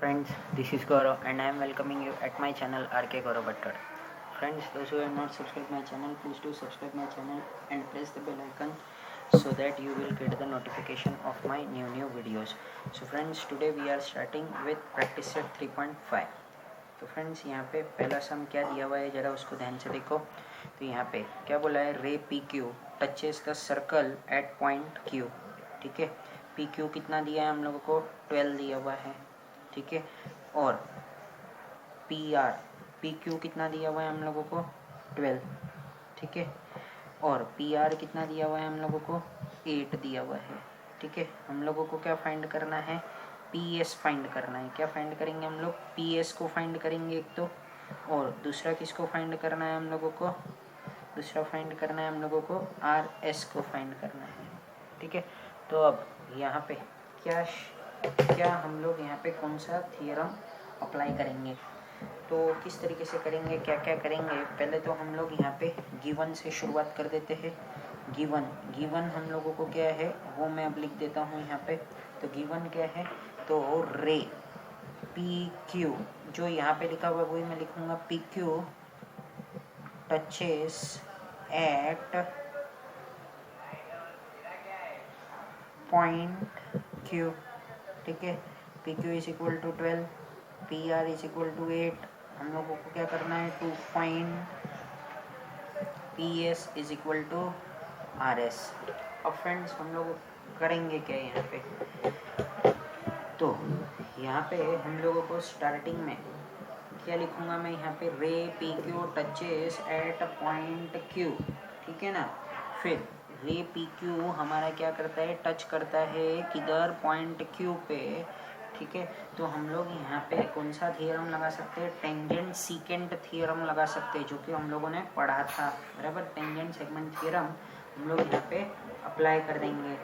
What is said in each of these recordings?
Friends, this is Gaurav and I am welcoming you at my channel RK Gaurav Bhattad. Friends, those who have not subscribed my channel, please do subscribe my channel and press the bell icon so that you will get the notification of my new videos. So friends, today we are starting with practice set 3.5. तो friends यहाँ पे पहला सम क्या दिया हुआ है, जरा उसको ध्यान से देखो। तो यहाँ पे क्या बोला है, रे P Q touches the circle at point Q. ठीक है, पी क्यू कितना दिया है हम लोगों को, 12 दिया हुआ है। ठीक है, और पी आर पी क्यू कितना दिया हुआ है हम लोगों को, 12। ठीक है, और पी आर कितना दिया हुआ है हम लोगों को, 8 दिया हुआ है। ठीक है, हम लोगों को क्या फाइंड करना है, पी एस फाइंड करना है। क्या फाइंड करेंगे हम लोग, पी एस को फाइंड करेंगे एक तो, और दूसरा किसको फाइंड करना है हम लोगों को, दूसरा फाइंड करना है हम लोगों को आर एस को फाइंड करना है। ठीक है, तो अब यहाँ पे क्या हम लोग यहाँ पे कौन सा थियरम अप्लाई करेंगे, तो किस तरीके से करेंगे, क्या क्या करेंगे। पहले तो हम लोग यहाँ पे गिवन से शुरुआत कर देते हैं। गिवन हम लोगों को क्या है वो मैं अब लिख देता हूँ यहाँ पे। तो गिवन क्या है, तो रे पी क्यू, जो यहाँ पे लिखा हुआ वही मैं लिखूंगा, P Q touches at point Q. ठीक है, P Q is equal to 12, P R is equal to 8। हम लोगों को क्या करना है, to find P S is equal to R S. अब फ्रेंड्स हम लोग करेंगे क्या यहाँ पे, तो यहाँ पे हम लोगों को स्टार्टिंग में क्या लिखूंगा मैं यहाँ पे, ray P Q touches at point Q. ठीक है ना, फिर रे पी क्यू हमारा क्या करता है, टच करता है किधर, पॉइंट क्यू पे। ठीक है, तो हम लोग यहाँ पे कौन सा थियरम लगा सकते हैं, टेंजेंट सीकेंट थियरम लगा सकते हैं, जो कि हम लोगों ने पढ़ा था बराबर। टेंजेंट सेगमेंट थियरम हम लोग यहाँ पे अप्लाई कर देंगे।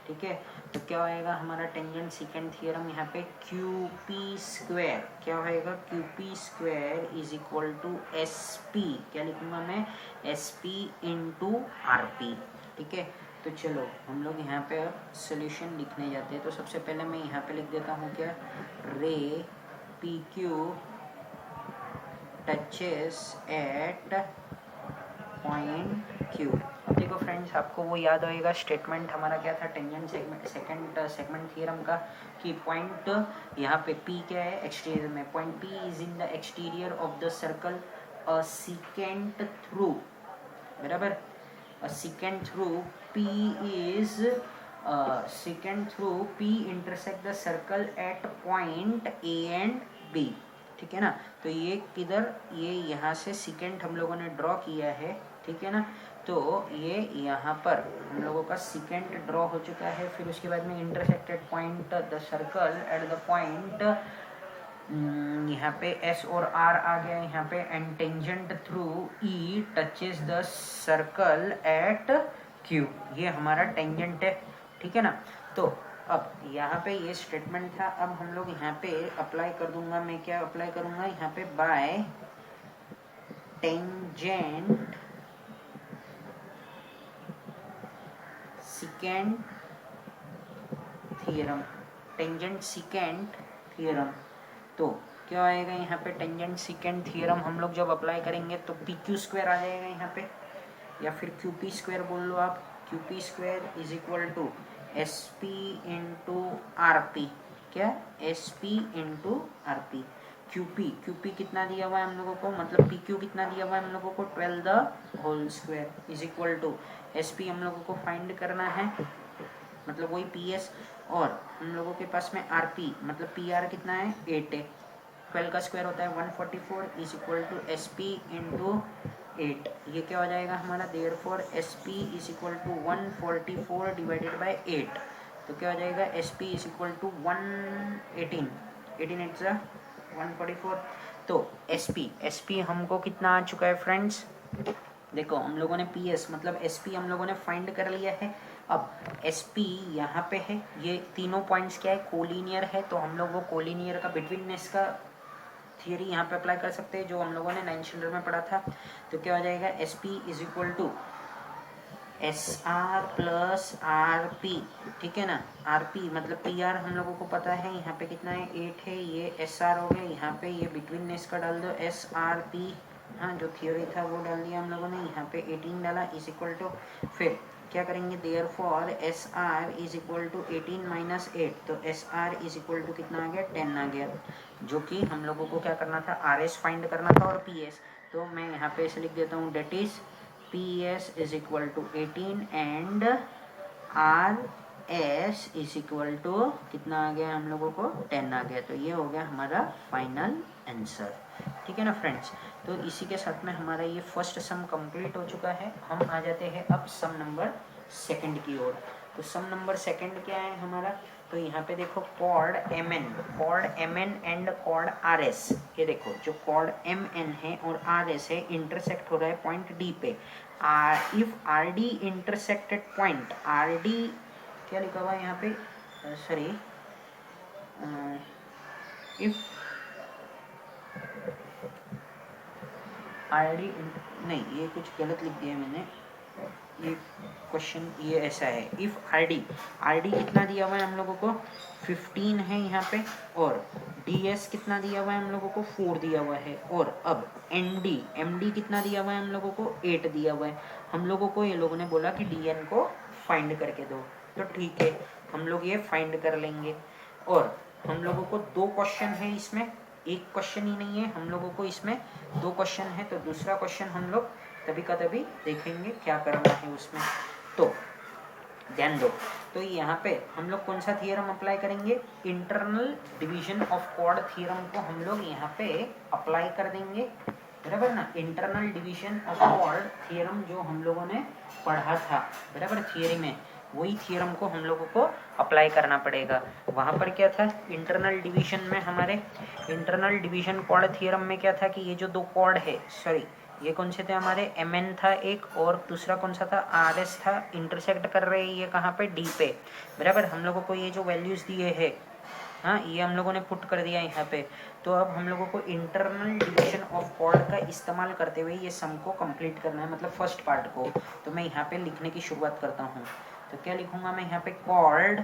ठीक है, तो क्या होएगा हमारा टेंजेंट सीकेंट थियरम यहाँ पे, क्यू पी स्क्वायर क्या होएगा, Q P square is equal to S P, क्या लिखूंगा मैं, S P into R P. ठीक है, तो चलो हम लोग यहाँ पे अब सोल्यूशन लिखने जाते हैं। तो सबसे पहले मैं यहाँ पे लिख देता हूँ क्या, ray P Q touches at point Q. देखो फ्रेंड्स, आपको वो याद होएगा स्टेटमेंट हमारा क्या था टेंजेंट सेगमेंट थ्योरम का, कि पॉइंट यहाँ पे P क्या है, एक्सटीरियर में, point P is in the exterior of the circle a secant through, बराबर। A secant through P is secant through P intersect the circle at point A and B। ठीक है ना, तो ये किधर, ये यहाँ से सेकेंड हम लोगों ने ड्रॉ किया है। ठीक है ना, तो ये यहाँ पर हम लोगों का सेकेंड ड्रॉ हो चुका है। फिर उसके बाद में intersected point the circle at the point, यहाँ पे S और R आ गया यहाँ पे, and tangent through E touches the circle eight Q, ये हमारा टेंजेंट है। ठीक है ना, तो अब यहाँ पे ये स्टेटमेंट था। अब हम लोग यहाँ पे अप्लाई कर दूंगा, मैं क्या अप्लाई करूंगा यहाँ पे, bye tangent secant theorem, tangent secant theorem. तो क्या आएगा यहाँ पे, टेंजेंट सीकेंट थियरम हम लोग जब अप्लाई करेंगे तो पी क्यू स्क्वायर आ जाएगा यहाँ पे, या फिर क्यू पी स्क्वायर बोल लो आप। Q P square is equal to S P into R P, क्या, S P into R P. Q P कितना दिया हुआ है हम लोगों को, मतलब पी क्यू कितना दिया हुआ है हम लोगों को, 12 the whole square is equal to S P हम लोगों को फाइंड करना है, मतलब वही पी एस, और हम लोगों के पास में आर पी मतलब पी आर कितना है, 8 है। 12 का स्क्वायर होता है 144 is equal to S P into 8। ये क्या हो जाएगा हमारा, therefore S P is equal to 144 divided by 8। तो क्या हो जाएगा, S P is equal to 118, 18 it's 144। तो एस पी हमको कितना आ चुका है फ्रेंड्स, देखो हम लोगों ने पी एस मतलब एस पी हम लोगों ने फाइंड कर लिया है। अब एस पी यहाँ पे है, ये तीनों पॉइंट्स क्या है, कोलिनियर है, तो हम लोग वो कोलिनियर का बिटवीननेस का थियरी यहाँ पे अप्लाई कर सकते हैं, जो हम लोगों ने 9th स्टैंडर्ड में पढ़ा था। तो क्या हो जाएगा, S P is equal to S R plus R P, ठीक है ना। आर पी मतलब पी आर हम लोगों को पता है, यहाँ पे कितना है 8 है, ये एस आर हो गया, यहाँ पे ये बिटवीननेस का डाल दो एस आर पी, हाँ जो थियोरी था वो डाल दिया हम लोगों ने, यहाँ पे 18 डाला इज इक्वल टू, फिर क्या करेंगे, therefore S R is equal to 18 minus 8, तो S R is equal to कितना आ गया 10 आ गया, जो कि हम लोगों को क्या करना था, आर एस फाइंड करना था और पी एस, तो मैं यहाँ पे ऐसे लिख देता हूँ that is PS is equal to 18 and RS is equal to कितना आ गया हम लोगों को 10 आ गया, तो ये हो गया हमारा फाइनल आंसर, ठीक है ना फ्रेंड्स। तो इसी के साथ में हमारा ये फर्स्ट सम कंप्लीट हो चुका है। हम आ जाते हैं अब सम नंबर सेकंड की ओर। तो सम नंबर सेकंड क्या है हमारा, तो यहाँ पे देखो chord M N and chord R S, ये देखो जो कॉर्ड एम एन है और आर एस है इंटरसेक्ट हो रहा है पॉइंट डी पे। If R D intersected point, R D क्या लिखा हुआ है यहाँ पे, सॉरी, इफ आर डी, नहीं ये कुछ गलत लिख दिया मैंने, ये क्वेश्चन ये ऐसा है, इफ आर डी कितना दिया हुआ है हम लोगों को 15 है यहाँ पे, और डी एस कितना दिया हुआ है हम लोगों को 4 दिया हुआ है, और अब एम डी कितना दिया हुआ है हम लोगों को 8 दिया हुआ है। हम लोगों को ये लोगों ने बोला कि डी एन को फाइंड करके दो, तो ठीक है हम लोग ये फाइंड कर लेंगे। और हम लोगों को 2 क्वेश्चन है इसमें, एक क्वेश्चन ही नहीं है, हम लोगों को इसमें 2 क्वेश्चन है, तो दूसरा क्वेश्चन हम लोग तभी का तभी देखेंगे क्या करना है उसमें। तो ध्यान दो, तो यहाँ पे हम लोग कौन सा थियरम अप्लाई करेंगे, internal division of chord theorem को हम लोग यहाँ पे अप्लाई कर देंगे, बराबर ना। Internal division of chord theorem जो हम लोगों ने पढ़ा था बराबर थियरी में, वही थियरम को हम लोगों को अप्लाई करना पड़ेगा। वहाँ पर क्या था इंटरनल डिवीजन में, हमारे इंटरनल डिवीजन कॉर्ड थियरम में क्या था कि ये जो 2 कॉर्ड है, सॉरी ये कौन से थे हमारे, एम एन था एक और दूसरा कौन सा था आर एस था, इंटरसेक्ट कर रहे हैं ये कहाँ पे डी पे, बराबर। हम लोगों को ये जो वैल्यूज दिए हैं, हाँ ये हम लोगों ने पुट कर दिया यहाँ पे। तो अब हम लोगों को इंटरनल डिवीजन ऑफ कॉर्ड का इस्तेमाल करते हुए ये सम को कंप्लीट करना है, मतलब फर्स्ट पार्ट को। तो मैं यहाँ पे लिखने की शुरुआत करता हूँ, तो क्या लिखूंगा मैं यहाँ पे, chord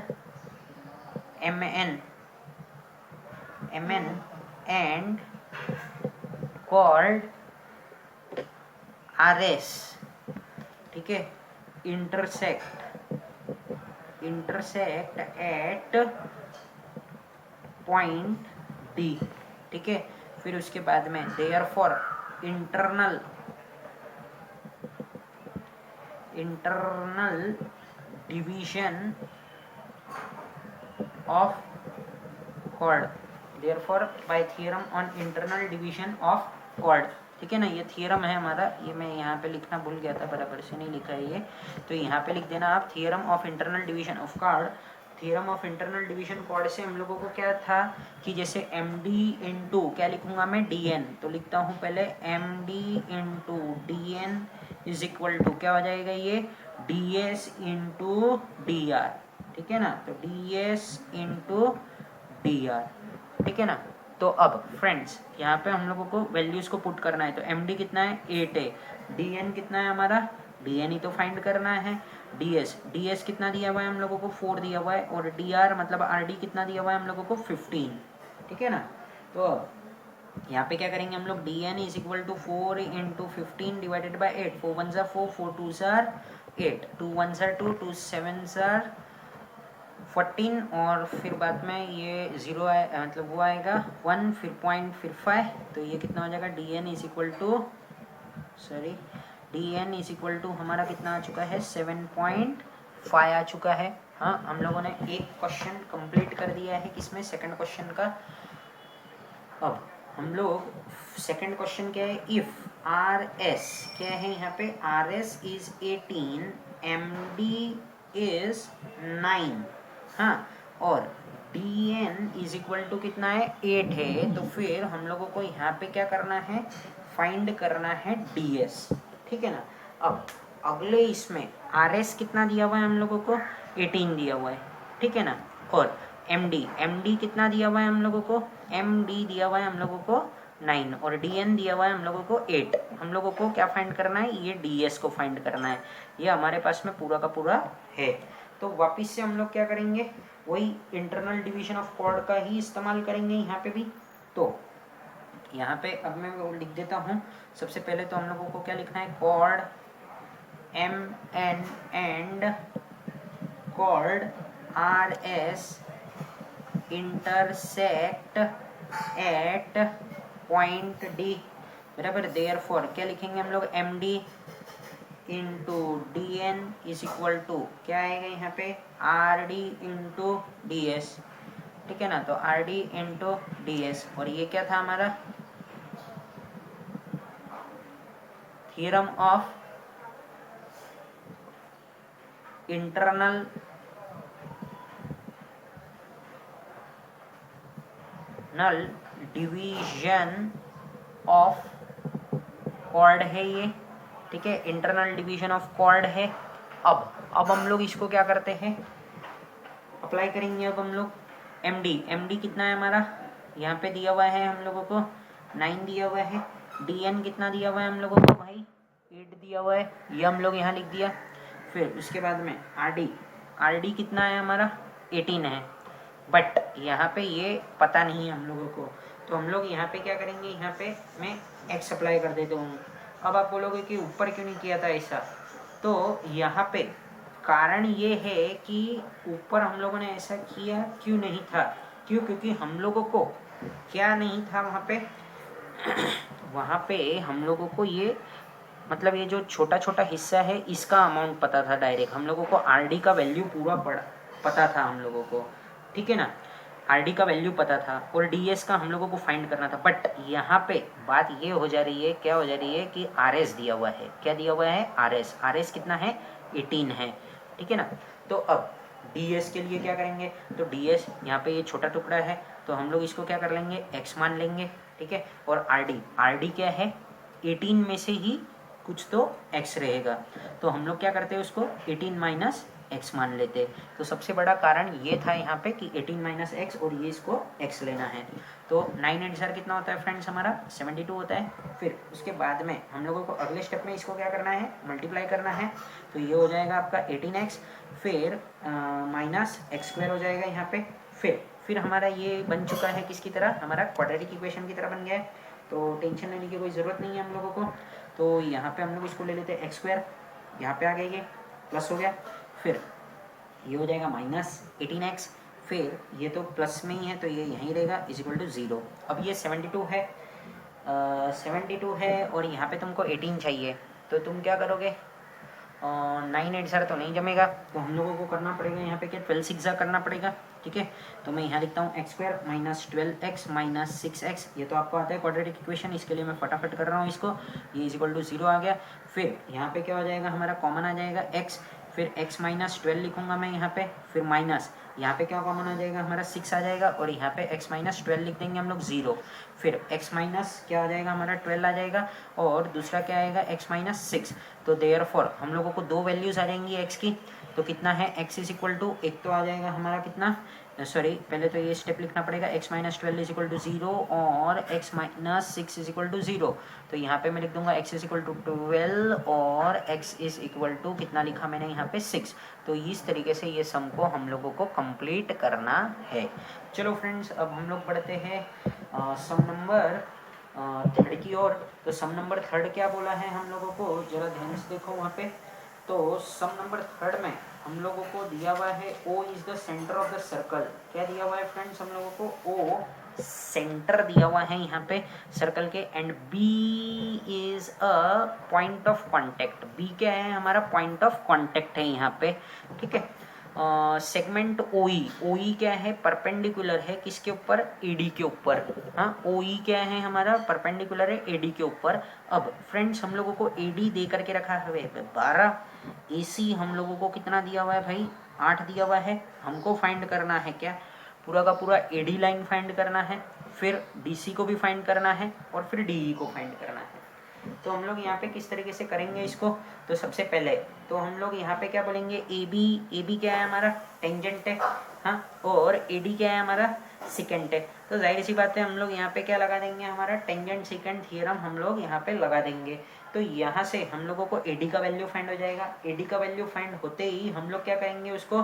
M N and chord R S, ठीक है, इंटरसेक्ट एट पॉइंट डी, ठीक है। फिर उसके बाद में therefore internal division of chord, therefore by theorem on internal division of chord, ठीक है ना। ये थियरम है हमारा, ये मैं यहाँ पे लिखना भूल गया था, बराबर से नहीं लिखा है ये, तो यहाँ पे लिख देना आप, theorem of internal division of chord. Theorem of internal division chord से हम लोगों को क्या था कि जैसे एम डी इंटू क्या लिखूंगा मैं, डी एन, तो लिखता हूँ पहले M D into D N is equal to क्या हो जाएगा ये, D S into D R, ठीक है ना। तो D S into D R, ठीक है ना। तो अब फ्रेंड्स यहाँ पे हम लोगों को वैल्यूज को पुट करना है, तो एम डी कितना है 8 है, डी एन कितना है हमारा, डी एन ही तो फाइंड करना है, डी एस कितना दिया हुआ है हम लोगों को 4 दिया हुआ है, और डी आर मतलब आर डी कितना दिया हुआ है हम लोगों को 15, ठीक है ना। तो अब यहाँ पे क्या करेंगे हम लोग, D N is equal to 4 into 15 divided by 8, 4 1 4, 4 2 8, 2 1 2, 2 7 14, और फिर बाद में ये 0 मतलब वो आएगा 1, फिर पॉइंट, फिर 5, तो ये कितना हो जाएगा, D N is equal to, sorry D N is equal to हमारा कितना आ चुका है 7.5 आ चुका है। हाँ हम लोगों ने एक क्वेश्चन कंप्लीट कर दिया है किसमें, सेकंड क्वेश्चन का। अब हम लोग सेकंड क्वेश्चन क्या है, इफ आर एस क्या है यहाँ पे, R S is 18, M D is 9, हाँ, और D N is equal to कितना है 8 है, तो फिर हम लोगों को यहाँ पे क्या करना है, फाइंड करना है डी एस, ठीक है ना। अब अगले इसमें आर एस कितना दिया हुआ है हम लोगों को 18 दिया हुआ है, ठीक है ना, और एम डी कितना दिया हुआ है हम लोगों को, एम डी दिया हुआ है हम लोगों को 9 और dn दिया हुआ है हम लोगों को 8। हम लोगों को क्या फाइंड करना है, ये ds को फाइंड करना है। ये हमारे पास में पूरा का पूरा है। तो वापिस से हम लोग क्या करेंगे, वही इंटरनल डिवीजन ऑफ कॉर्ड का ही इस्तेमाल करेंगे यहाँ पे भी। तो यहाँ पे अब मैं वो लिख देता हूँ। सबसे पहले तो हम लोगों को क्या लिखना है, chord mn and chord rs intersect at point D, बराबर। देयरफॉर क्या लिखेंगे हम लोग, M D into D N is equal to क्या आएगा यहाँ पे, R D into D S, ठीक है ना। तो R D into D S, और ये क्या था हमारा, theorem of internal division of chord है ये, ठीक है। इंटरनल डिवीजन ऑफ कॉर्ड है। अब हम लोग इसको क्या करते हैं, अप्लाई करेंगे। अब हम लोग एम डी कितना है हमारा, यहाँ पे दिया हुआ है हम लोगों को 9 दिया हुआ है। डी एन कितना दिया हुआ है हम लोगों को भाई, 8 दिया हुआ है, ये हम लोग यहाँ लिख दिया। फिर उसके बाद में आर डी कितना है हमारा, 18 है। बट यहाँ पे ये पता नहीं है हम लोगों को, तो हम लोग यहाँ पे क्या करेंगे, यहाँ पे मैं एक्स अप्लाई कर देता हूँ। अब आप बोलोगे कि ऊपर क्यों नहीं किया था ऐसा, तो यहाँ पे कारण ये है कि ऊपर हम लोगों ने ऐसा किया क्यों नहीं था, क्योंकि हम लोगों को क्या नहीं था वहाँ पे वहाँ पे हम लोगों को ये मतलब ये जो छोटा छोटा हिस्सा है इसका अमाउंट पता था डायरेक्ट। हम लोगों को आरडी का वैल्यू पूरा पता था हम लोगों को, ठीक है ना। आरडी का वैल्यू पता था और डीएस का हम लोगों को फाइंड करना था। बट यहाँ पे बात ये हो जा रही है, क्या हो जा रही है कि आरएस दिया हुआ है। क्या दिया हुआ है, आरएस कितना है, 18 है, ठीक है ना। तो अब डीएस के लिए क्या करेंगे, तो डीएस यहाँ पे ये छोटा टुकड़ा है, तो हम लोग इसको क्या कर लेंगे, एक्स मान लेंगे, ठीक है। और आरडी क्या है, 18 में से ही कुछ तो x रहेगा, तो हम लोग क्या करते हैं उसको 18 माइनस एक्स मान लेते। तो सबसे बड़ा कारण ये था यहाँ पे कि 18 माइनस एक्स, और ये इसको x लेना है। तो 9 आंसर कितना होता है फ्रेंड्स हमारा, 72 होता है। फिर उसके बाद में हम लोगों को अगले स्टेप में इसको क्या करना है, मल्टीप्लाई करना है। तो ये हो जाएगा आपका 18x, फिर माइनस एक्स स्क्वायर हो जाएगा यहाँ पे। फिर हमारा ये बन चुका है किसकी तरह, हमारा क्वाड्रेटिक इक्वेशन की तरह बन गया है। तो टेंशन लेने की कोई ज़रूरत नहीं है हम लोगों को। तो यहाँ पे हम लोग इसको ले लेते हैं एक्स स्क्वायर, यहाँ पे आ गया ये प्लस हो गया, फिर ये हो जाएगा माइनस 18x, फिर ये तो प्लस में ही है तो ये यहीं रहेगा इज इक्वल टू 0। अब ये 72 है, 72 है और यहाँ पे तुमको 18 चाहिए, तो तुम क्या करोगे, 9 आंसर तो नहीं जमेगा, तो हम लोगों को करना पड़ेगा यहाँ पे क्या, 12 सिक्सा करना पड़ेगा, ठीक है। तो मैं यहाँ लिखता हूँ x square minus 12x minus 6x, ये तो आपको आता है क्वाड्रेटिक इक्वेशन, इसके लिए मैं फटाफट कर रहा हूँ इसको। ये इज इक्वल टू 0 आ गया। फिर यहाँ पे क्या हो जाएगा हमारा, कॉमन आ जाएगा x, फिर x माइनस 12 लिखूंगा मैं यहाँ पे, फिर माइनस यहाँ पे क्या कॉमन आ जाएगा हमारा 6 आ जाएगा, और यहाँ पे x माइनस 12 लिख देंगे हम लोग 0, फिर x माइनस क्या आ जाएगा हमारा 12 आ जाएगा, और दूसरा क्या आएगा x माइनस 6। तो देयरफॉर हम लोगों को दो वैल्यूज आ जाएंगी x की, तो कितना है x इज इक्वल टू, एक तो आ जाएगा हमारा कितना, सॉरी पहले तो ये स्टेप लिखना पड़ेगा, x minus 12 is equal to 0 और x minus 6 is equal to 0। तो यहाँ पे मैं लिख दूंगा x इज इक्वल टू 12 और x इज इक्वल टू कितना लिखा मैंने यहाँ पे 6। तो इस तरीके से ये सम को हम लोगों को कंप्लीट करना है। चलो फ्रेंड्स, अब हम लोग बढ़ते हैं सम नंबर थर्ड की ओर। तो सम नंबर थर्ड क्या बोला है हम लोगों को, जरा ध्यान से देखो वहाँ पे। तो सम नंबर थर्ड में हम लोगों को दिया हुआ है O is the centre of the circle. क्या दिया हुआ है फ्रेंड्स हम लोगों को, O सेंटर दिया हुआ है यहाँ पे सर्कल के, and B is a point of contact. B क्या है हमारा, पॉइंट ऑफ कांटेक्ट है यहाँ पे, ठीक है। सेगमेंट OE क्या है, परपेंडिकुलर है किसके ऊपर, AD के ऊपर। हाँ, OE क्या है हमारा, परपेंडिकुलर है AD के ऊपर। अब फ्रेंड्स हम लोगों को AD दे करके रखा है 12, AC हम लोगों को कितना दिया हुआ है भाई, 8 दिया हुआ है। हमको फाइंड करना है क्या, पूरा का पूरा AD लाइन फाइंड करना है, फिर DC को भी फाइंड करना है, और फिर DE को फाइंड करना है। तो हम लोग यहाँ पे किस तरीके से करेंगे इसको, तो सबसे पहले तो हम लोग यहाँ पे क्या बोलेंगे, AB क्या है हमारा, टेंजेंट है, हाँ, और AD क्या है हमारा, सेकेंट है। तो जाहिर सी बात है हम लोग यहाँ पे क्या लगा देंगे, हमारा टेंजेंट सेकेंड थ्योरम हम लोग यहाँ पे लगा देंगे। तो यहाँ से हम लोगों को एडी का वैल्यू फाइंड हो जाएगा। एडी का वैल्यू फाइंड होते ही हम लोग क्या करेंगे, उसको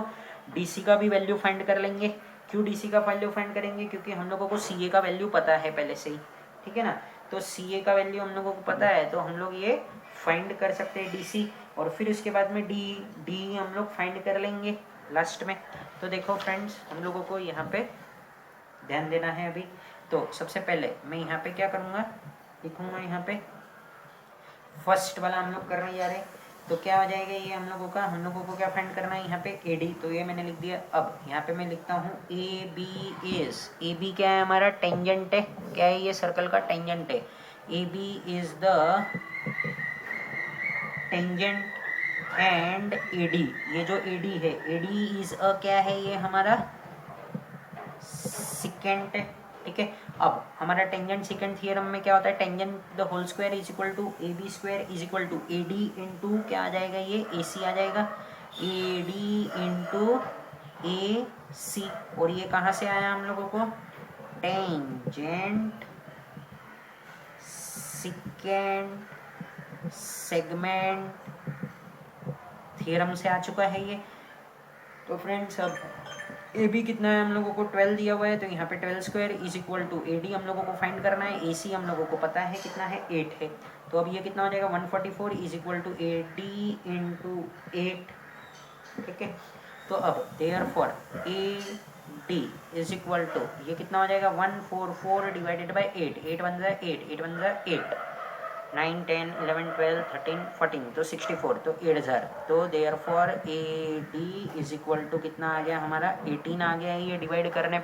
डीसी का भी वैल्यू फाइंड कर लेंगे। क्यों डीसी का वैल्यू फाइंड करेंगे, क्योंकि हम लोगों को सीए का वैल्यू पता है पहले से ही, ठीक है ना। तो सीए का वैल्यू हम लोगों को पता है, तो हम लोग ये फाइंड कर सकते हैं डीसी, और फिर उसके बाद में डी हम लोग फाइंड कर लेंगे लास्ट में। तो देखो फ्रेंड्स, हम लोगों को यहाँ पे ध्यान देना है अभी। तो सबसे पहले मैं यहाँ पे क्या करूँगा, लिखूँगा यहाँ पे फर्स्ट वाला हम लोग करने जा रहे हैं। तो क्या हो जाएगा ये हम लोगों को क्या फाइंड करना है यहाँ पे, एडी। तो ये मैंने लिख दिया। अब यहाँ पे मैं लिखता हूँ ए बी क्या है, हमारा टेंजेंट है। क्या है ये, सर्कल का टेंजेंट है। A B is the tangent and A D, ये जो एडी है, एडी इज अ क्या है, ये हमारा सिकेंट है, ठीक है। अब हमारा टेंजेंट सेकेंड थ्योरम में क्या होता है, tangent the whole square is equal to A B square is equal to A D into क्या आ जाएगा, ये ए सी आ जाएगा, ए डी इंटू ए सी। और ये कहाँ से आया हम लोगों को, टेंजेंट सेकेंड सेगमेंट थ्योरम से आ चुका है ये। तो फ्रेंड्स अब ए बी कितना है, हम लोगों को 12 दिया हुआ है, तो यहाँ पे 12 square is equal to A D हम लोगों को फाइंड करना है, ए सी हम लोगों को पता है कितना है, 8 है। तो अब ये कितना हो जाएगा, 144 is equal to A D into 8, ठीक है। तो अब therefore A D is equal to, ये कितना हो जाएगा, 144 डिवाइडेड बाई 8, 8 वन जा 8, 8 वन जा 8, 9 10 11 12 13 14, तो 64, तो 8000। तो therefore A D is equal to कितना आ गया हमारा, 18 आ गया है। ये डिवाइड करने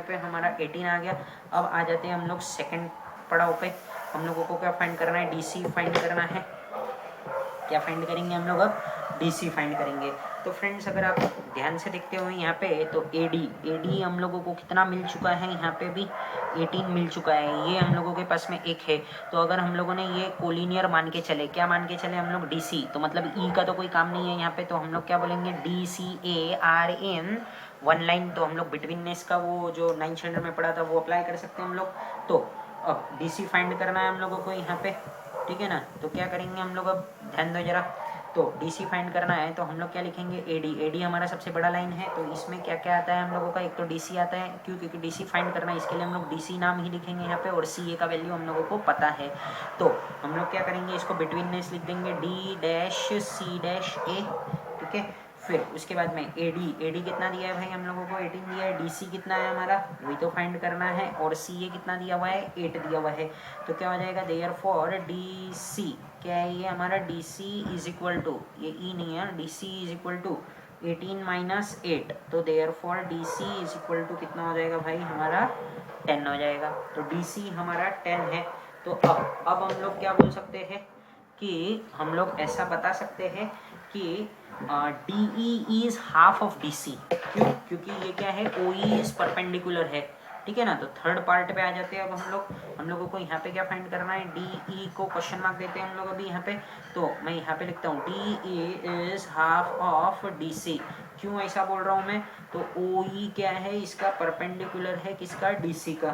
पे हमारा 18 आ गया। अब आ जाते हैं हम लोग सेकंड पड़ाव पे। हम लोगों को क्या फाइंड करना है, डीसी फाइंड करना है। क्या फाइंड करेंगे हम लोग, अब डीसी फाइंड करेंगे। तो फ्रेंड्स अगर आप ध्यान से देखते हो यहाँ पे, तो एडी हम लोगों को कितना मिल चुका है, यहाँ पे भी 18 मिल चुका है। ये हम लोगों के पास में एक है। तो अगर हम लोगों ने ये कोलिनियर मान के चले, क्या मान के चले हम लोग, डीसी, तो मतलब ई का तो कोई काम नहीं है यहाँ पे, तो हम लोग क्या बोलेंगे, D C A are in one line. तो हम लोग बिटवीननेस का वो जो 9th स्टैंडर्ड में पढ़ा था वो अप्लाई कर सकते हैं हम लोग। तो अब डीसी फाइंड करना है हम लोगों को यहाँ पे, ठीक है ना। तो क्या करेंगे हम लोग, अब ध्यान दो जरा। तो डीसी फाइंड करना है, तो हम लोग क्या लिखेंगे, एडी हमारा सबसे बड़ा लाइन है। तो इसमें क्या क्या आता है हम लोगों का, एक तो डीसी आता है, क्यों, क्योंकि डीसी फाइंड करना है, इसके लिए हम लोग डीसी नाम ही लिखेंगे यहाँ पे, और सीए का वैल्यू हम लोगों को पता है। तो हम लोग क्या करेंगे, इसको बिटवीननेस लिख देंगे, डी डैश सी डैश ए, ठीक है। फिर उसके बाद में एडी कितना दिया है भाई हम लोगों को, 18 दिया है। डीसी कितना है हमारा, वही तो फाइंड करना है। और सीए कितना दिया हुआ है, 8 दिया हुआ है। तो क्या हो जाएगा, देयरफॉर डीसी क्या है ये हमारा, डीसी इज इक्वल टू, ये ई नहीं है, DC is equal to 18 minus 8। तो therefore DC is equal to कितना हो जाएगा भाई हमारा, 10 हो जाएगा। तो डीसी हमारा 10 है। तो अब हम लोग क्या बोल सकते हैं कि हम लोग ऐसा बता सकते हैं कि DE is half of DC। क्यों, क्योंकि ये क्या है, OE इज परपेंडिकुलर है, ठीक है ना। तो थर्ड पार्ट पे आ जाते हैं अब हम लोगों को यहाँ पे क्या फाइंड करना है, DE को क्वेश्चन मार्क देते हैं हम लोग अभी यहाँ पे। तो मैं यहाँ पे लिखता हूँ DE is half of DC। क्यों ऐसा बोल रहा हूँ मैं, तो OE क्या है, इसका परपेंडिकुलर है किसका, DC का।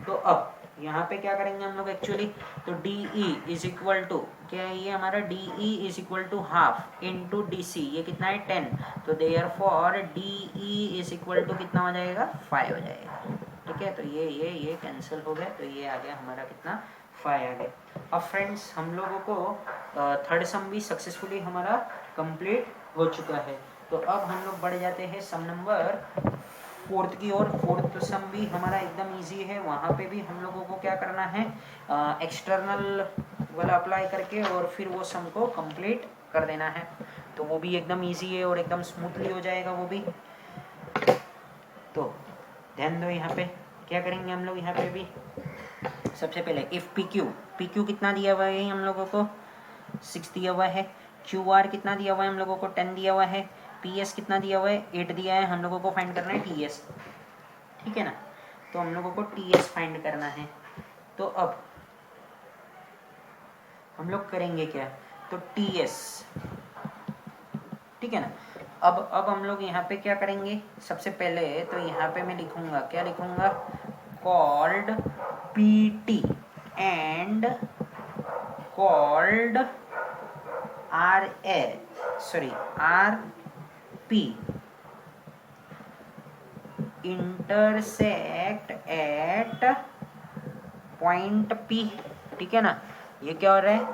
तो अब यहाँ पे क्या करेंगे हम लोग एक्चुअली, तो DE इज इक्वल टू क्या है, ये हमारा DE is equal to half into DC, ये कितना है 10। तो therefore DE is equal to कितना हो जाएगा, 5 हो जाएगा, ठीक है। तो ये कैंसिल हो गया, तो ये आ गया हमारा कितना, 5 आ गया। अब फ्रेंड्स हम लोगों को थर्ड सम भी सक्सेसफुली हमारा कंप्लीट हो चुका है। तो अब हम लोग बढ़ जाते हैं सम नंबर 4 की ओर। 4th सम भी हमारा एकदम इजी है। वहाँ पे भी हम लोगों को क्या करना है, एक्सटर्नल वाला अप्लाई करके और फिर वो सम को कंप्लीट कर देना है। तो वो भी एकदम इजी है और एकदम स्मूथली हो जाएगा वो भी। तो ध्यान दो, यहाँ पे क्या करेंगे हम लोग, यहाँ पे भी सबसे पहले इफ PQ कितना दिया हुआ है हम लोगों को, 6 दिया हुआ है। QR कितना दिया हुआ है हम लोगों को, 10 दिया हुआ है। PS कितना दिया हुआ है, 8 दिया है। हम लोगों को फाइंड करना है TS, ठीक है ना। तो हम लोगों को TS फाइंड करना है। तो अब हम लोग करेंगे क्या, तो TS, ठीक है ना। अब हम लोग यहाँ पे क्या करेंगे, सबसे पहले तो यहाँ पे मैं लिखूंगा, क्या लिखूंगा, called PT and called RP intersect at point P। ठीक है ना, ये क्या हो रहा है,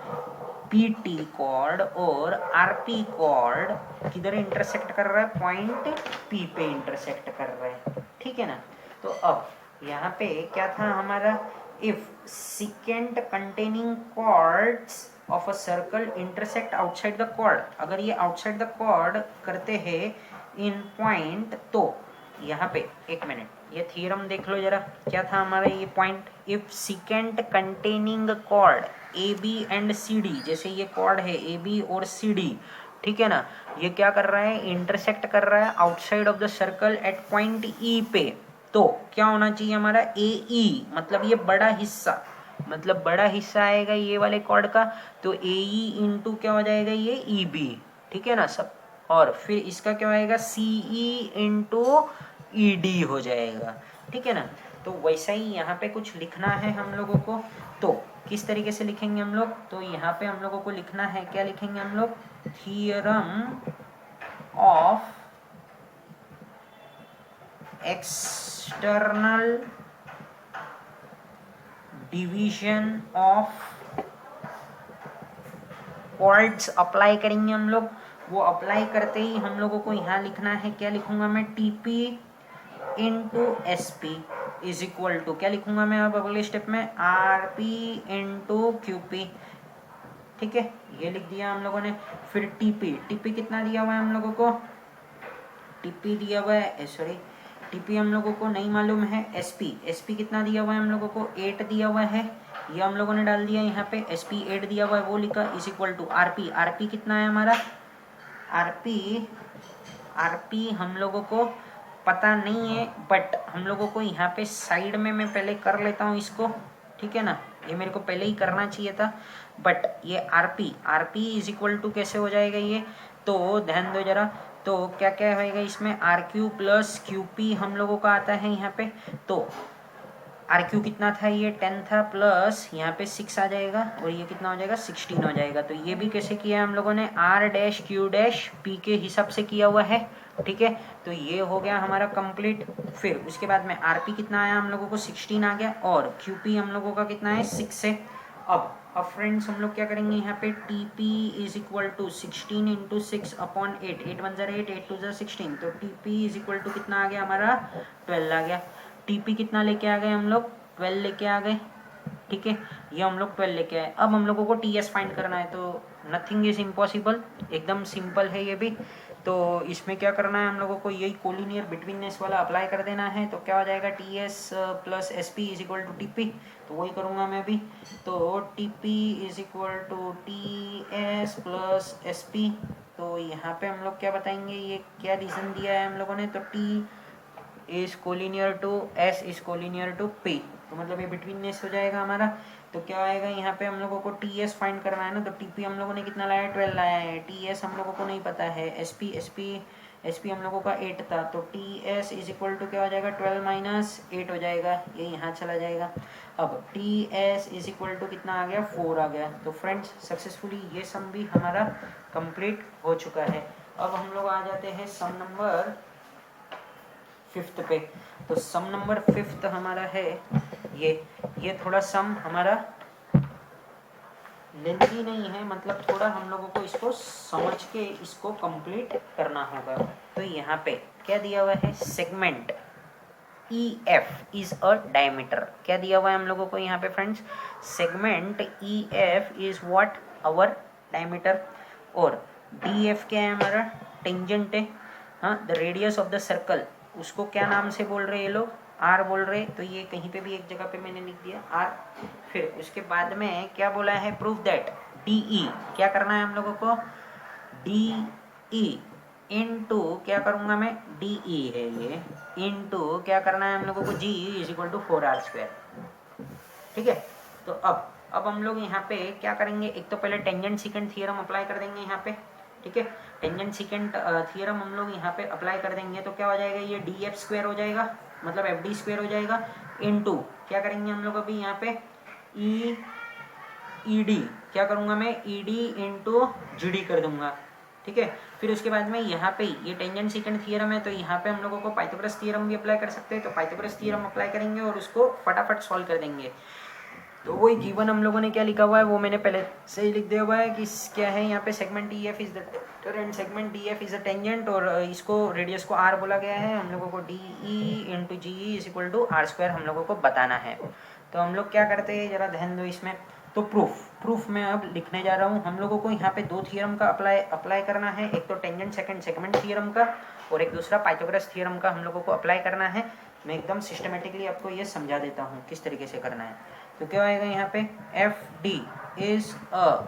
PT कॉर्ड और RP कॉर्ड किधर इंटरसेक्ट कर रहा है, पॉइंट P पे इंटरसेक्ट कर रहा है। ठीक है ना, तो अब यहाँ पे क्या था हमारा, if secant containing chords of a circle intersect outside the chord, अगर ये आउटसाइड द कॉर्ड करते हैं इन पॉइंट, तो यहाँ पे एक मिनट ये थ्योरम देख लो जरा, क्या था हमारा ये point, if secant containing chord AB and CD, जैसे ये कॉर्ड है AB और CD, ठीक है ना, ये क्या कर रहा है, इंटरसेक्ट कर रहा है outside of the circle at point E पे, तो क्या होना चाहिए हमारा AE, मतलब ये बड़ा हिस्सा, मतलब बड़ा हिस्सा आएगा ये वाले कॉर्ड का, तो AE इंटू क्या हो जाएगा ये EB। ठीक है ना सब, और फिर इसका क्या आएगा CE इंटू ED हो जाएगा। ठीक है ना, तो वैसा ही यहाँ पे कुछ लिखना है हम लोगों को, तो किस तरीके से लिखेंगे हम लोग, तो यहाँ पे हम लोगों को लिखना है, क्या लिखेंगे हम लोग, theorem of external division of chords apply करेंगे हम लोग। वो अप्लाई करते ही हम लोगों को यहाँ लिखना है, क्या लिखूंगा मैं, TP into SP is equal to, क्या लिखूंगा मैं अब अगले स्टेप में, RP इंटू QP। ठीक है, ये लिख दिया हम लोगों ने। फिर TP कितना दिया हुआ है हम लोगों को, TP दिया हुआ है, सॉरी TP हम लोगों को नहीं मालूम है, SP कितना दिया हुआ है हम लोगों को, 8 दिया हुआ है, ये हम लोगों ने डाल दिया यहाँ पे, SP 8 दिया हुआ है वो लिखा, इज इक्वल टू RP कितना है हमारा, RP हम लोगों को पता नहीं है, बट हम लोगों को यहाँ पे साइड में मैं पहले कर लेता हूँ इसको। ठीक है ना, ये मेरे को पहले ही करना चाहिए था, बट ये RP इज इक्वल टू कैसे हो जाएगा ये, तो ध्यान दो जरा, तो क्या क्या होएगा इसमें, RQ प्लस QP हम लोगों का आता है यहाँ पे, तो RQ कितना था, ये 10 था, प्लस यहाँ पे 6 आ जाएगा, और ये कितना हो जाएगा 16 हो जाएगा। तो ये भी कैसे किया हम लोगों ने, R'Q' के हिसाब से किया हुआ है। ठीक है, तो ये हो गया हमारा कंप्लीट। फिर उसके बाद में RP कितना आया हम लोगों को, 16 आ गया, और QP हम लोगों का कितना है, 6 है। अब फ्रेंड्स हम लोग क्या करेंगे यहाँ पे, TP is equal to 16 into 6 upon 8, 8 1 ज़ा 8, 8 2 ज़ा 16, तो TP इज इक्वल टू कितना आ गया हमारा, 12 आ गया। TP कितना लेके आ गए हम लोग, 12 लेके आ गए। ठीक है, ये हम लोग 12 लेके आए। अब हम लोगों को TS फाइंड करना है, तो नथिंग इज इम्पॉसिबल, एकदम सिंपल है ये भी। तो इसमें क्या करना है हम लोगों को, यही कोलिनियर बिटवीननेस वाला अप्लाई कर देना है, तो क्या हो जाएगा, TS plus SP is equal to TP, तो वही करूँगा मैं भी। तो TP is equal to TS plus SP, तो यहाँ पे हम लोग क्या बताएंगे, ये क्या रीज़न दिया है हम लोगों ने, तो T is collinear to S is collinear to P, तो मतलब ये बिटवीननेस हो जाएगा हमारा। तो क्या आएगा यहाँ पे, हम लोगों को TS फाइंड करना है ना, तो TP हम लोगों ने कितना लाया है, 12 लाया है, TS हम लोगों को नहीं पता है, SP हम लोगों का 8 था, तो TS इज इक्वल टू क्या हो जाएगा, 12 माइनस 8 हो जाएगा, ये यहाँ चला जाएगा। अब TS इज इक्वल टू कितना आ गया, 4 आ गया। तो फ्रेंड्स सक्सेसफुली ये सम भी हमारा कंप्लीट हो चुका है। अब हम लोग आ जाते हैं सम नंबर 5th पे। तो सम नंबर 5th हमारा है ये थोड़ा सम हमारा लेंथी नहीं है, मतलब थोड़ा हम लोगों को इसको समझ के इसको कंप्लीट करना होगा। तो यहाँ पे क्या दिया हुआ है, segment EF is a diameter, क्या दिया हुआ है हम लोगों को यहाँ पे friends, segment EF is what, our diameter, और DF क्या है हमारा, टेंजेंट है। हाँ, the radius of the circle, उसको क्या नाम से बोल रहे हैं ये लोग, R बोल रहे, तो ये कहीं पे भी एक जगह पे मैंने लिख दिया R। फिर उसके बाद में क्या बोला है, प्रूफ दैट DE, क्या करना है हम लोगों को, DE इनटू क्या करूंगा मैं, DE है ये, इनटू क्या करना है हम लोगों को, G is equal to 4R²। ठीक है, तो अब हम लोग यहाँ पे क्या करेंगे, एक तो पहले टेंजेंट सेकेंड थ्योरम अप्लाई कर देंगे यहाँ पे। ठीक है, टेंजेंट सेकेंड थियरम हम लोग यहाँ पे अप्लाई कर देंगे तो क्या हो जाएगा, ये डी एफ स्क्वायर हो जाएगा, मतलब एफ डी स्क्वायर हो जाएगा, इनटू क्या करेंगे हम लोग अभी यहाँ पे ई ई डी, क्या करूँगा मैं, ई डी इंटू जी डी कर दूंगा, ठीक है। फिर उसके बाद में यहाँ पे ये टेंजेंट सेकंड थियरम है तो यहाँ पे हम लोगों को पाइथागोरस थ्योरम भी अप्लाई कर सकते हैं, तो पाइथागोरस थ्योरम अप्लाई करेंगे और उसको फटाफट सॉल्व कर देंगे। तो वही गिवन हम लोगों ने क्या लिखा हुआ है वो मैंने पहले से ही लिख दिया हुआ है कि क्या है यहाँ पे, segment D F is the end segment D F is a tangent, और इसको रेडियस को आर बोला गया है, हम लोगों को D E into G E is equal to R square हम लोगों को बताना है। तो हम लोग क्या करते हैं, जरा ध्यान दो इसमें। तो प्रूफ मैं अब लिखने जा रहा हूँ। हम लोगों को यहाँ पे दो थियरम का अप्लाई करना है, एक तो टेंजेंट सेकंड सेगमेंट थियरम का और एक दूसरा पाइथागोरस थियरम का हम लोगों को अप्लाई करना है। मैं एकदम सिस्टमेटिकली आपको ये समझा देता हूँ किस तरीके से करना है। तो क्या आएगा यहाँ पे, F D is a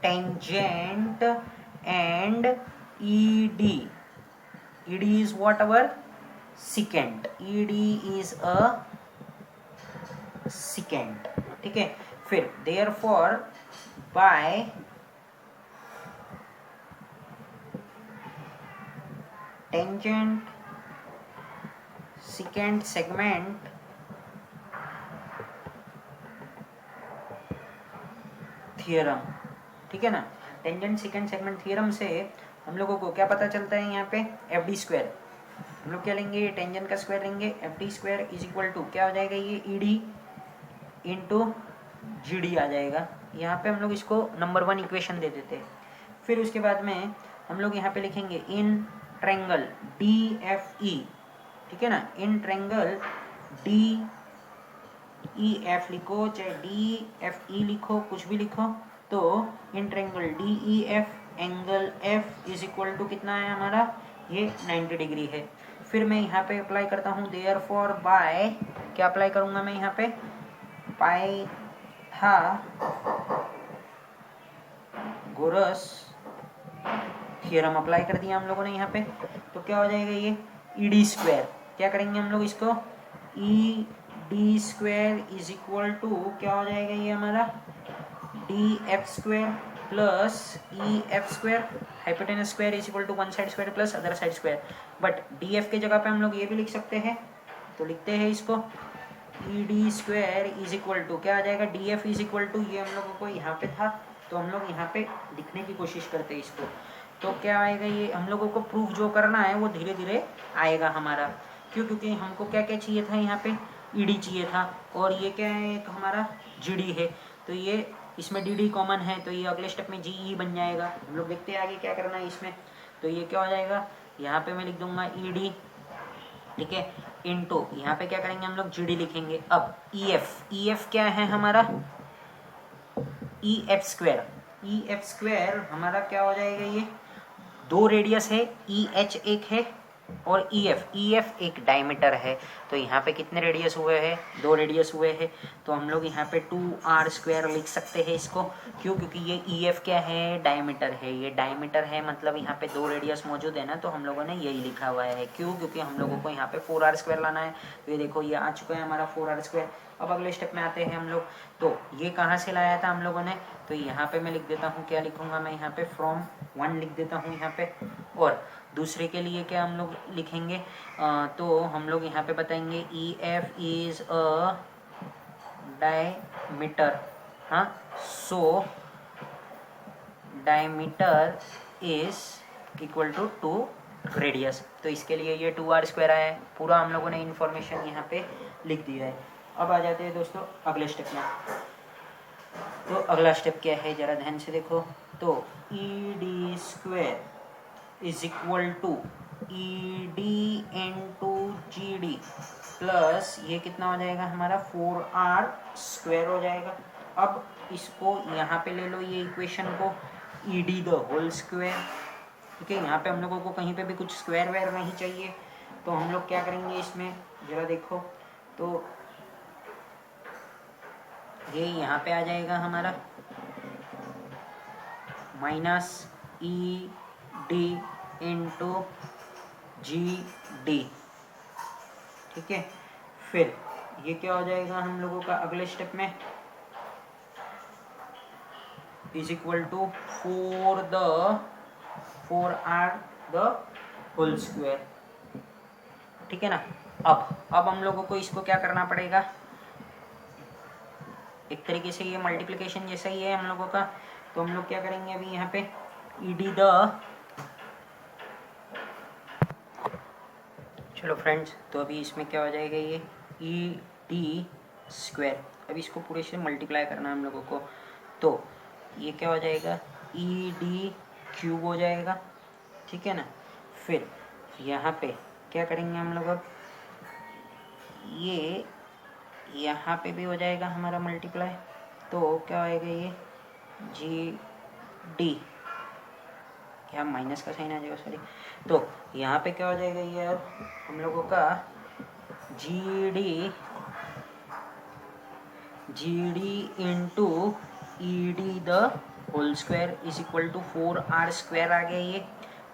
tangent and E D is what our secant, ed is a secant, ठीक है। फिर therefore by tangent secant segment theorem, ठीक है ना। टेंजेंट सेकंड सेगमेंट थियरम से हम लोगों को क्या पता चलता है, यहाँ पे एफ डी स्क्वायर हम लोग क्या लेंगे, टेंजेंट का स्क्वायर लेंगे, F D square is equal to क्या हो जाएगा, ये E D into G D आ जाएगा। यहाँ पे हम लोग इसको नंबर 1 इक्वेशन दे देते हैं। फिर उसके बाद में हम लोग यहाँ पे लिखेंगे इन ट्रायंगल डी एफ ई, ठीक है ना, इन ट्रायंगल डी ई एफ लिखो चाहे डी एफ ई लिखो, कुछ भी लिखो। तो in triangle D E F angle F is equal to कितना है हमारा, ये 90 डिग्री है। फिर मैं यहाँ पे अप्लाई करता हूँ देयरफॉर बाय, क्या अप्लाई करूँगा मैं यहाँ पे, पाइथागोरस थ्योरम अप्लाई कर दिया हम लोगों ने यहाँ पे। तो क्या हो जाएगा, ये ई डी स्क्वायर, क्या करेंगे हम लोग इसको, E D square is equal to क्या हो जाएगा, ये हमारा D F square plus E F square, hypotenuse square is equal to one side square plus other side square. But D F के जगह पे हम लोग ये भी लिख सकते हैं, तो लिखते हैं इसको E D square is equal to क्या आ जाएगा, D F is equal to, ये हम लोगों को यहाँ पे था तो हम लोग यहाँ पे लिखने की कोशिश करते हैं इसको। तो क्या आएगा, ये हम लोगों को प्रूफ जो करना है वो धीरे धीरे आएगा हमारा। क्यों, क्योंकि हमको क्या क्या चाहिए था, यहाँ पे ई डी चाहिए था और ये क्या है, एक हमारा जी डी है। तो ये इसमें डी डी कॉमन है तो ये अगले स्टेप में जी ई बन जाएगा। हम लोग देखते हैं आगे क्या करना है इसमें। तो ये क्या हो जाएगा, यहाँ पे मैं लिख दूंगा ई डी, ठीक है, इनटू यहाँ पे क्या करेंगे हम लोग, जी डी लिखेंगे। अब ई एफ क्या है हमारा, ई एफ स्क्वायर हमारा क्या हो जाएगा, ये दो रेडियस है, ई एच एक है और ई एफ एक डायमीटर है। तो यहाँ पे कितने रेडियस हुए हैं, दो रेडियस हुए हैं। तो हम लोग यहाँ पे 2r स्क्वायर लिख सकते हैं इसको। क्यों, क्योंकि ये ई एफ क्या है, डायमीटर है, ये डायमीटर है मतलब यहाँ पे दो रेडियस मौजूद है ना, तो हम लोगों ने यही लिखा हुआ है। क्यों, क्योंकि हम लोगों को यहाँ पे 4r स्क्वायर लाना है। तो ये देखो ये आ चुका है हमारा 4r स्क्वायर। अब अगले स्टेप में आते हैं हम लोग। तो ये कहाँ से लाया था हम लोगों ने, तो यहाँ पे मैं लिख देता हूँ, क्या लिखूंगा मैं यहाँ पे, फ्रॉम 1 लिख देता हूँ यहाँ पे। और दूसरे के लिए क्या हम लोग लिखेंगे, तो हम लोग यहाँ पे बताएंगे E F is a diameter, हाँ, so diameter is equal to 2 radius. तो इसके लिए ये 2r स्क्वायर आया है। पूरा हम लोगों ने इन्फॉर्मेशन यहाँ पे लिख दिया है। अब आ जाते हैं दोस्तों अगले स्टेप में। तो अगला स्टेप क्या है, जरा ध्यान से देखो। तो E D square is equal to E D into G D plus ये कितना हो जाएगा हमारा, 4r स्क्वायर हो जाएगा। अब इसको यहाँ पे ले लो, ये इक्वेशन को, E D the whole square, ठीक है। यहाँ पे हम लोगों को कहीं पे भी कुछ स्क्वायर वेयर नहीं चाहिए। तो हम लोग क्या करेंगे इसमें, जरा देखो। तो ये यहाँ पे आ जाएगा हमारा माइनस ई डी इंटू जी डी, ठीक है। फिर ये क्या हो जाएगा हम लोगों का अगले स्टेप में, is equal to 4 the 4r the whole square, ठीक है ना। अब हम लोगों को इसको क्या करना पड़ेगा, एक तरीके से ये मल्टीप्लिकेशन जैसा ही है हम लोगों का, तो हम लोग क्या करेंगे अभी यहाँ पे ईडी द, चलो फ्रेंड्स, तो अभी इसमें क्या हो जाएगा, ये ई डी स्क्वायर, अभी इसको पूरे से मल्टीप्लाई करना है हम लोगों को, तो ये क्या हो जाएगा, ई डी क्यूब हो जाएगा, ठीक है ना। फिर यहाँ पे क्या करेंगे हम लोग, अब ये यहाँ पे भी हो जाएगा हमारा मल्टीप्लाई, तो क्या होएगा ये जी डी, यहाँ माइनस का साइन आ जाएगा सॉरी, तो यहाँ पे क्या हो जाएगा ये अब हम लोगों का G D into E D the whole square is equal to 4r square आ गया ये,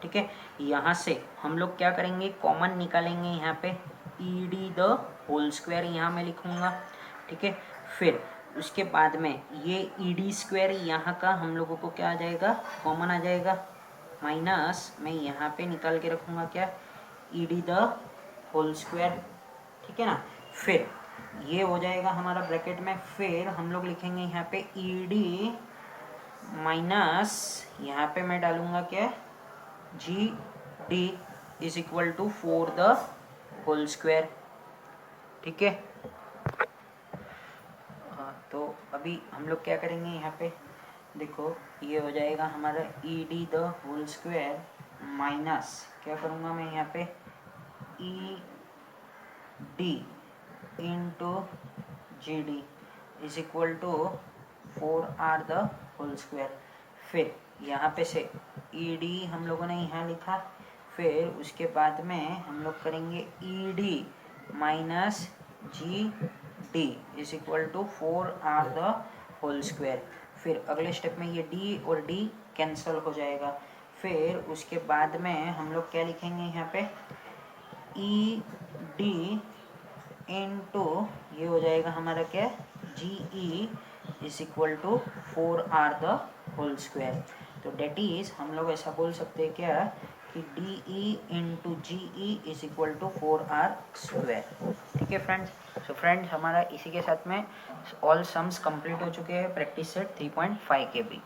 ठीक है। यहाँ से हम लोग क्या करेंगे, कॉमन निकालेंगे यहाँ पे E D the whole square यहाँ मैं लिखूँगा, ठीक है। फिर उसके बाद में ये ई डी स्क्वायर यहाँ का हम लोगों को क्या आ जाएगा, कॉमन आ जाएगा, माइनस मैं यहाँ पे निकाल के रखूँगा क्या, E D the whole square, ठीक है ना। फिर ये हो जाएगा हमारा ब्रैकेट में, फिर हम लोग लिखेंगे यहाँ पे ई डी माइनस यहाँ पे मैं डालूँगा क्या, G D is equal to 4 the whole square, ठीक है। तो अभी हम लोग क्या करेंगे यहाँ पे, देखो ये हो जाएगा हमारा E D the whole square minus क्या करूँगा मैं यहाँ पे E D into G D is equal to 4r the whole square. फिर यहाँ पे से ई डी हम लोगों ने यहाँ लिखा, फिर उसके बाद में हम लोग करेंगे E D minus G D is equal to 4r the whole square. फिर अगले स्टेप में ये d और d कैंसिल हो जाएगा। फिर उसके बाद में हम लोग क्या लिखेंगे यहाँ पे ई डी इंटू ये हो जाएगा हमारा क्या G E is equal to 4r the whole square. तो डेट इज हम लोग ऐसा बोल सकते हैं क्या कि D E into G E is equal to 4r square, ठीक है फ्रेंड्स। सो फ्रेंड्स हमारा इसी के साथ में ऑल सम्स कंप्लीट हो चुके हैं प्रैक्टिस सेट 3.5 के भी।